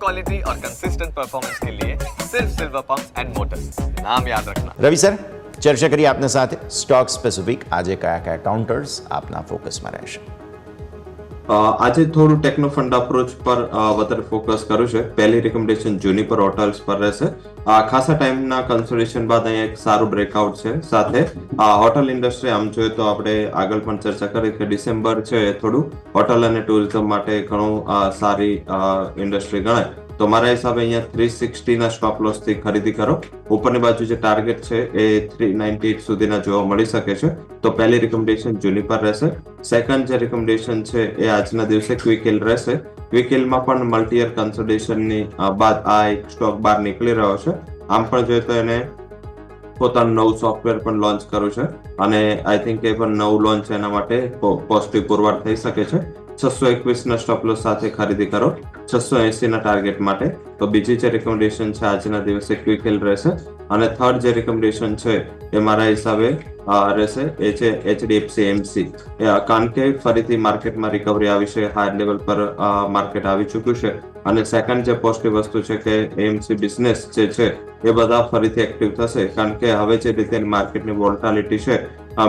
Quality और consistent performance के लिए सिर्फ सिल्वर पंप्स एंड मोटर्स, नाम याद रखना। રવિ સર, ચર્ચા કરીએ આપના સાથે સ્ટોક સ્પેસિફિક આજે કયા કયા કાઉન્ટર્સ આપના ફોકસમાં રહેશે. આજે થોડું ટેકનો ફંડ અપ્રોચ પર વધારે ફોકસ કર્યું છે. પહેલી રિકમેન્ડેશન જુનિપર હોટલ્સ પર રહેશે. ખાસા ટાઈમના કન્સોલિડેશન બાદ અહીંયા એક સારું બ્રેકઆઉટ છે. સાથે હોટલ ઇન્ડસ્ટ્રી આમ જોઈએ તો આપણે આગળ પણ ચર્ચા કરી કે ડિસેમ્બર છે થોડું હોટલ અને ટુરિઝમ માટે ઘણું સારી ઇન્ડસ્ટ્રી ગણાય. તો મારા હિસાબે અહીંયા 360 ના સ્ટોપ લોસ થી ખરીદી કરો. ઉપરની બાજુ જે ટાર્ગેટ છે એ 398 સુધીના જોવા મળી શકે છે. તો પહેલી રિકમેન્ડેશન જુનિપર રહેશે. સેકન્ડ જે રિકમેન્ડેશન છે એ આજના દિવસે ક્વિકહિલ રહેશે. ક્વિકહિલમાં પણ મલ્ટીયર કન્સોલિડેશનની બાદ આ એક સ્ટોક બહાર નીકળી રહ્યો છે. આમ પણ જોઈએ તો એને પોતાનું નવું સોફ્ટવેર પણ લોન્ચ કર્યું છે અને આઈ થિંક એ પણ નવું લોન્ચ એના માટે પોઝિટિવ પુરવાર થઈ શકે છે. 621 ના સ્ટોપ લોસ સાથે ખરીદી કરો 680 ના ટાર્ગેટ માટે. તો બીજી જે રિકમેન્ડેશન છે આજના દિવસે ક્વિકહિલ રહેશે અને થર્ડ જે રિકમેન્ડેશન છે એ મારા હિસાબે રહેશે એ છે HDFC AMC. કારણ કે ફરીથી માર્કેટમાં રિકવરી આવી છે, હાયર લેવલ પર માર્કેટ આવી ચૂક્યું છે અને સેકન્ડ જે પોઝિટિવ વસ્તુ છે કે AMC બિઝનેસ જે છે એ બધા ફરીથી એક્ટિવ થશે કારણ કે હવે જે રીતે માર્કેટની વોલ્ટાલિટી છે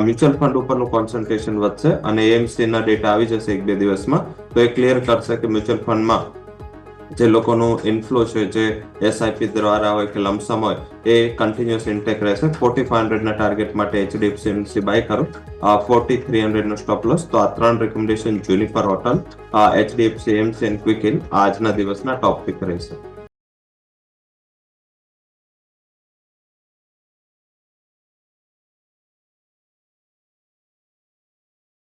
મ્યુચ્યુઅલ ફંડ ઉપરનું કોન્સન્ટ્રેશન વધશે અને AMC ના ડેટા આવી જશે 1-2 દિવસમાં. તો એ ક્લિયર કરશે કે મ્યુચ્યુઅલ ફંડમાં જે લોકોનું ઇનફ્લો છે જે SIP દ્વારા હોય કે લમસમ હોય એ કન્ટિન્યુઅસ ઇન્ટેક રહેશે. 4500 ના ટાર્ગેટ માટે HDFC AMC બાય કરો. 4300 નો સ્ટોપ લોસ. તો આ ત્રણ recommendation juniper hotel, HDFC AMC અને ક્વિકહિલ આજના દિવસના ટોપ પિક રહેશે.